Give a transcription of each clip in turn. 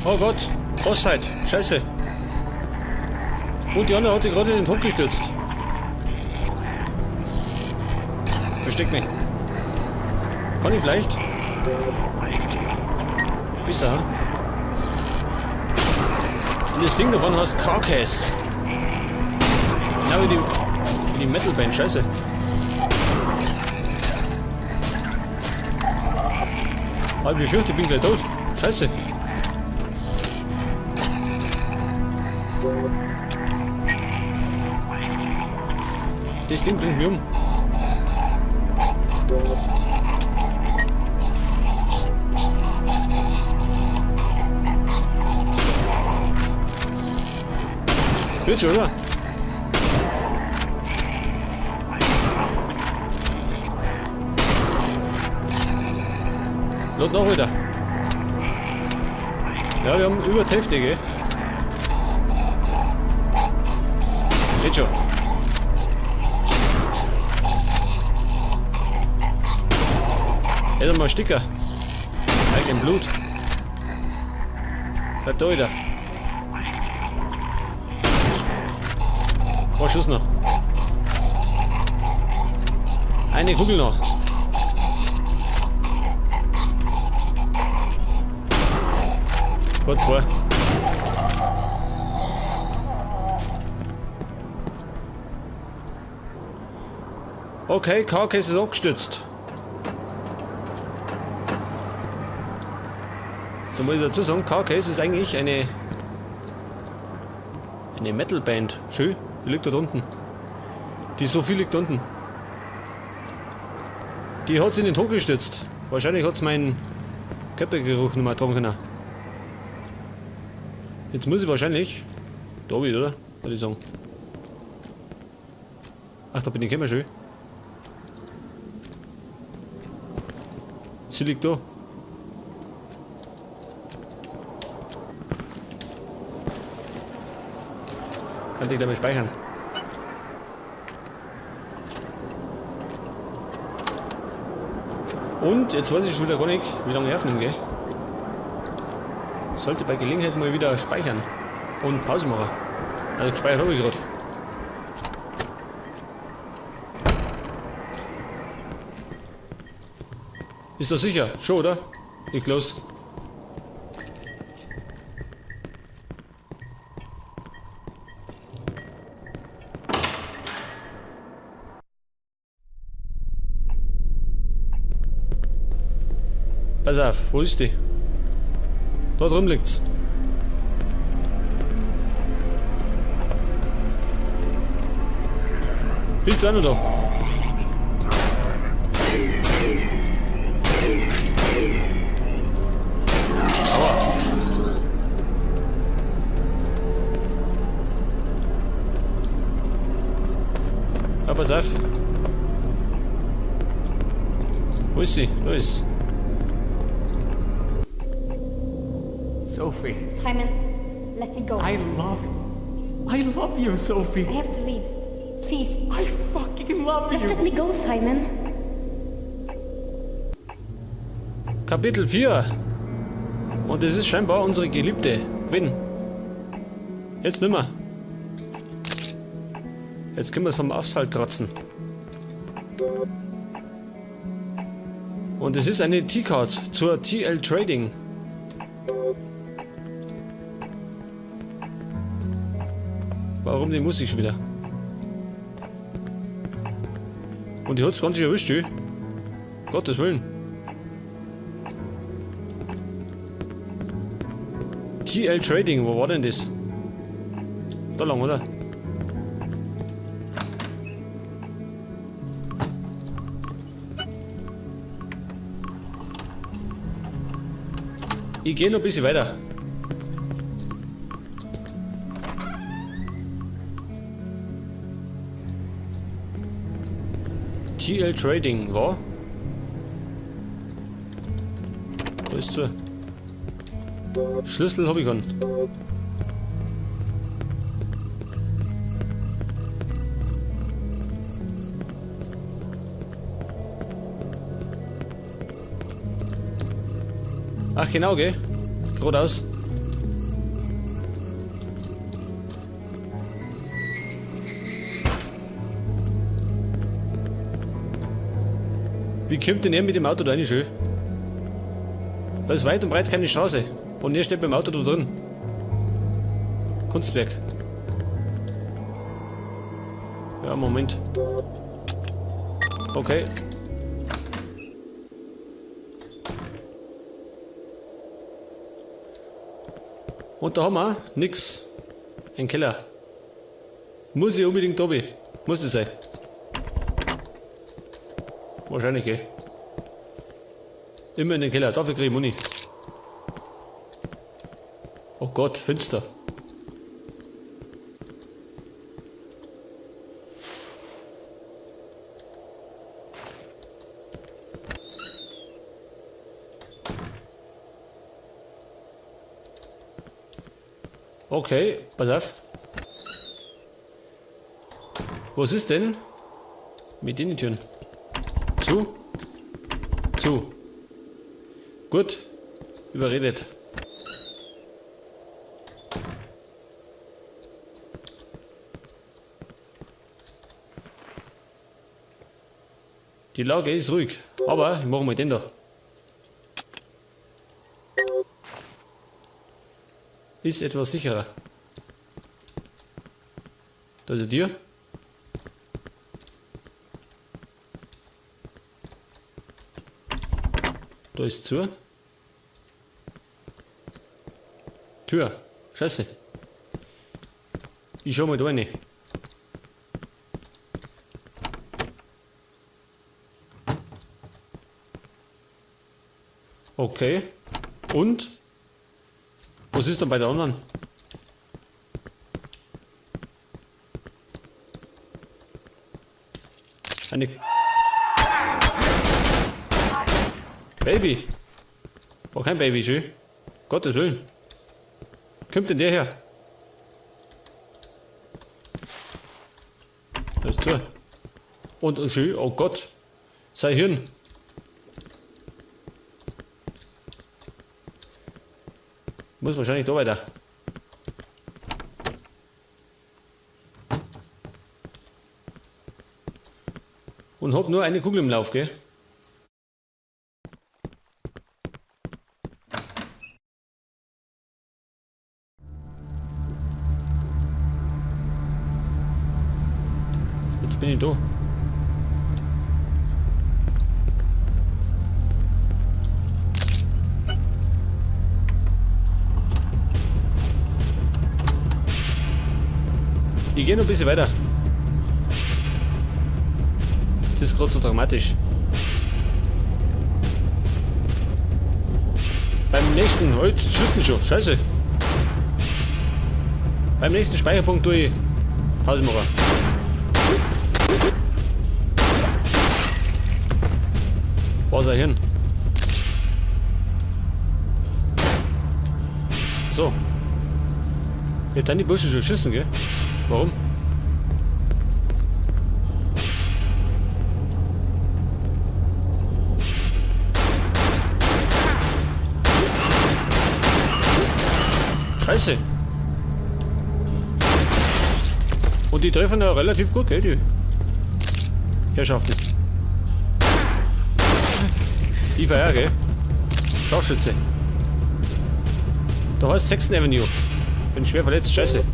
Oh Gott, Bosszeit. Scheiße. Und die andere hat sich gerade in den Tod gestürzt. Versteck mich. Kann ich vielleicht? Besser. Und das Ding davon heißt Carcass. Genau wie die Metalband. Scheiße. Aber ich befürchte, ich bin gleich tot. Scheiße. Das Ding bringt mich um. Wird schon, oder? Lot noch wieder. Ja, wir haben über die Hälfte, gell? Geht schon. Hätte mal Sticker. Eigen Blut. Bleibt da wieder. Oh, Schuss noch. Eine Kugel noch. Gut, zwei. Okay, Carcass ist abgestürzt. Da muss ich dazu sagen, Carcass ist eigentlich eine Metalband. Schön, die liegt da unten. Die Sophie liegt unten. Die hat sich in den Tod gestürzt. Wahrscheinlich hat es meinen Körpergeruch nicht mehr tragen können. Jetzt muss ich wahrscheinlich da wieder, oder? Würde ich sagen. Ach, da bin ich immer schön. Sie liegt da. Kann ich gleich mal speichern. Und jetzt weiß ich schon wieder gar nicht, wie lange ich aufnehme, gell? Sollte bei Gelegenheit mal wieder speichern und Pause machen. Also gespeichert habe ich gerade. Ist das sicher? Schon, oder? Nicht los. Pass auf, wo ist die? Da drum liegt's. Bist du auch noch da? Aua. Ja, pass auf. Wo ist sie? Da ist sie. Sophie, Simon, let me go. I love you, Sophie. I have to leave. Please, I fucking love just you. let me go, Simon. Kapitel 4. Und es ist scheinbar unsere Geliebte. Gwen. Jetzt nimmer. Jetzt können wir es vom Asphalt kratzen. Und es ist eine T-Card zur TL Trading. Warum die Musik schon wieder? Und die hat's ganz schön erwischt, ey. Gottes Willen. TL Trading, wo war denn das? Da lang, oder? Ich gehe noch ein bisschen weiter. TL Trading, wo? Wo ist sie? Schlüssel habe ich schon. Ach genau, gell? Geradeaus. Wie kommt denn er mit dem Auto da rein schön? Da ist weit und breit keine Straße. Und er steht beim Auto da drin. Kunstwerk. Ja, Moment. Okay. Und da haben wir nix. Ein Keller. Muss ich unbedingt oben. Muss es sein. Wahrscheinlich, gell. Immer in den Keller. Dafür kriege ich Muni. Oh Gott, finster. Okay, pass auf. Was ist denn mit den Türen? Zu? Zu. Gut. Überredet. Die Lage ist ruhig, aber ich mache mal den da. Ist etwas sicherer. Da ist eine Tür. Da ist zu. Tür. Scheiße. Ich schau mal da rein. Okay. Und? Was ist dann bei der anderen? Eine Baby. War kein Baby, schön. Gottes Willen. Kommt denn der her? Da ist zu. Und schön, oh Gott. Sei Hirn. Muss wahrscheinlich da weiter. Und hab nur eine Kugel im Lauf, gell? Jetzt bin ich da. Ich gehe noch ein bisschen weiter. Das ist gerade so dramatisch. Beim nächsten, heute schießen schon, scheiße. Beim nächsten Speicherpunkt tue ich Pause machen. Wo sei hin? So. Jetzt dann die Bursche schon schießen, gell? Warum? Scheiße. Und die treffen ja relativ gut, gell, die Herrschaften. IVR, gell? Scharfschütze. Da heißt 6. Avenue. Bin schwer verletzt, scheiße.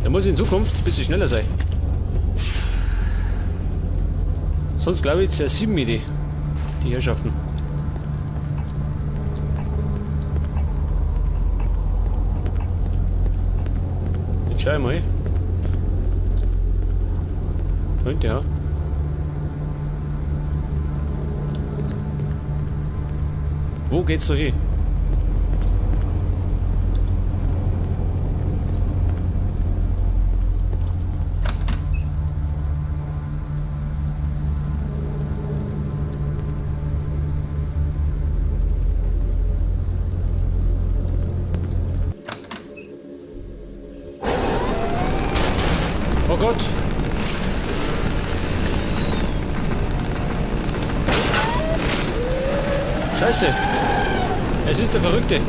Da muss ich in Zukunft ein bisschen schneller sein. Sonst glaube ich, ist 7 Idee, die Herrschaften. Jetzt schau ich mal. Könnte ja. Wo geht's so hin? Oh Gott! Scheiße! Es ist der Verrückte!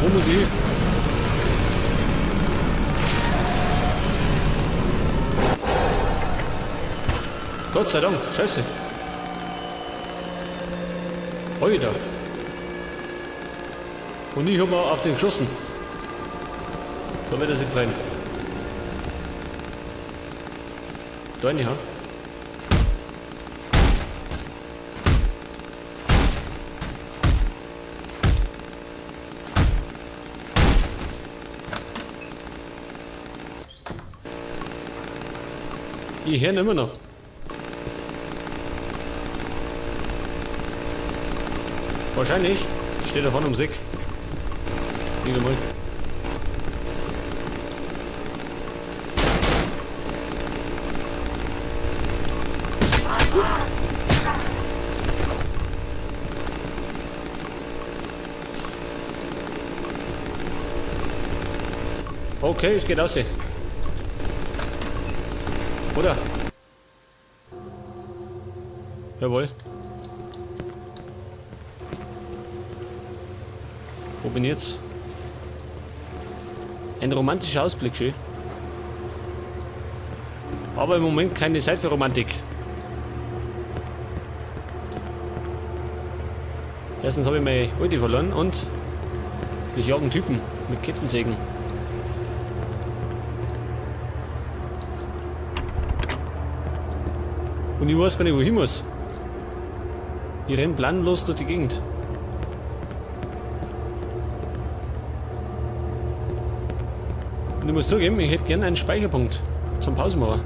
Wo muss ich hin? Gott sei Dank, scheiße. Alter. Und ich hab mal auf den geschossen. Da wird er sich freuen. Da nicht, ha? Ich höre ihn immer noch. Wahrscheinlich steht er vorne um Sick. Wieder mal. Okay, es geht aus. Oder? Jawohl. Wo bin ich jetzt? Ein romantischer Ausblick, schön. Aber im Moment keine Zeit für Romantik. Erstens habe ich meine Ulti verloren und ich jage einen Typen mit Kettensägen. Und ich weiß gar nicht, wo ich hin muss. Ich renne planlos durch die Gegend. Und ich muss zugeben, ich hätte gerne einen Speicherpunkt zum Pausenmacher.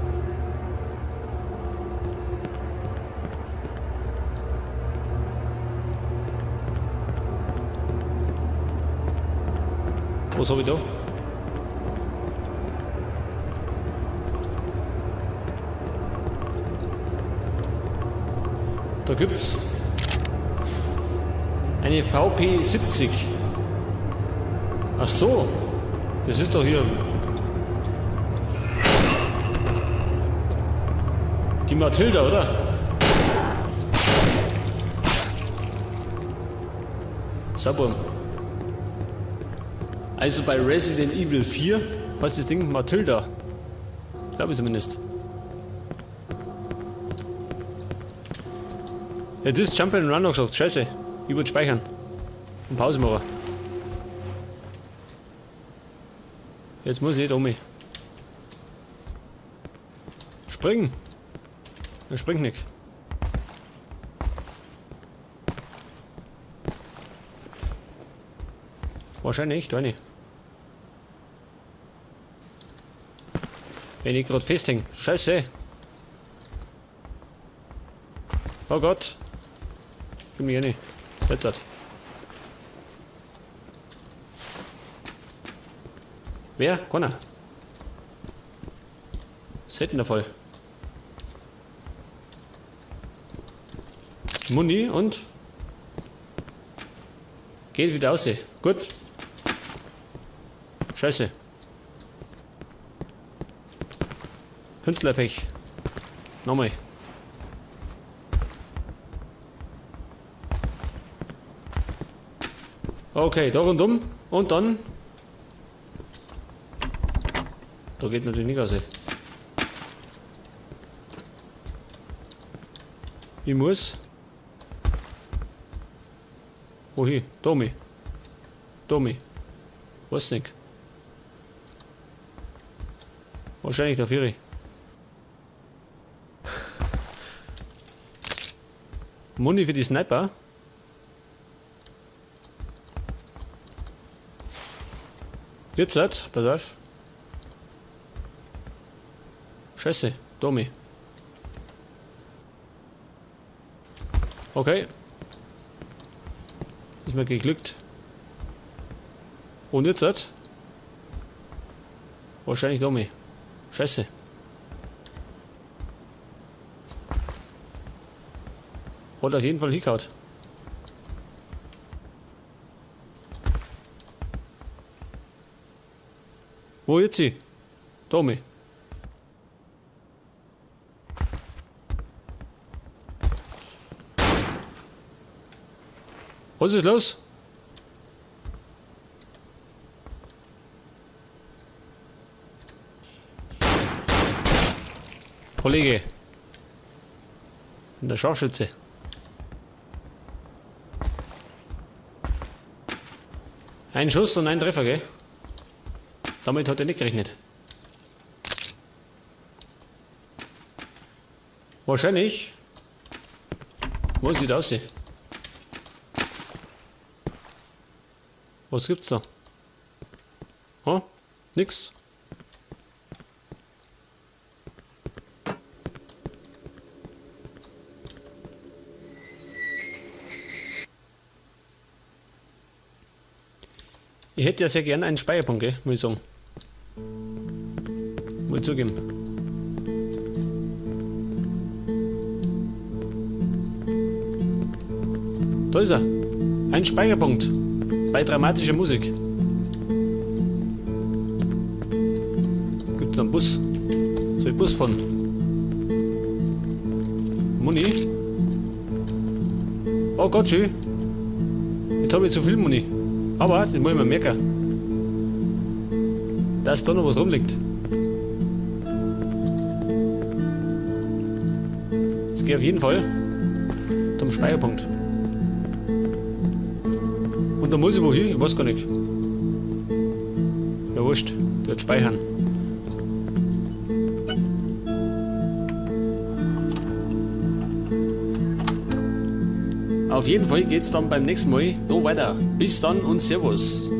Was habe ich da? Da gibt's eine VP-70. Ach so, das ist doch hier die Matilda, oder? Sauber. Also bei Resident Evil 4 heißt das Ding Matilda. Glaube ich zumindest. Ja, das ist Jump and Run noch gesagt. Scheiße. Ich würde speichern. Und Pause machen. Jetzt muss ich da um. Springen. Er springt nicht. Wahrscheinlich da nicht. Wenn ich gerade festhänge. Scheiße. Oh Gott. Gib mich nicht. Jetzt hat. Wer? Keiner. Selten der Fall. Muni und geht wieder aus. Gut. Scheiße. Künstlerpech. Nochmal. Okay, da rundum und dann. Da geht natürlich nicht aus. Ich muss. Wohin? Domi. Domi. Was nicht? Wahrscheinlich der Vieri. Muni für die Sniper. Jetzt hat, pass auf. Scheiße, Domi. Okay. Ist mir geglückt. Und jetzt hat. Wahrscheinlich Domi. Scheiße. Hat auf jeden Fall hingehauen. Wo jetzt sie? Domi. Was ist los? Kollege. Und der Scharfschütze. Ein Schuss und ein Treffer, gell? Damit hat er nicht gerechnet. Wahrscheinlich. Wo sieht aus? Was gibt's da? Ha? Nix. Ich hätte ja sehr gerne einen Speicherpunkt, gell? Muss ich sagen. Muss ich zugeben. Da ist er. Ein Speicherpunkt. Bei dramatischer Musik. Gibt's einen Bus? Soll ich Bus fahren? Muni? Oh Gott, schön. Jetzt habe ich zu viel Muni. Aber, das muss ich mir merken. Dass da noch was rumliegt. Es geht auf jeden Fall zum Speicherpunkt. Und da muss ich wohin? Ich weiß gar nicht. Ja, wurscht. Dort speichern. Auf jeden Fall geht's dann beim nächsten Mal da weiter. Bis dann und Servus.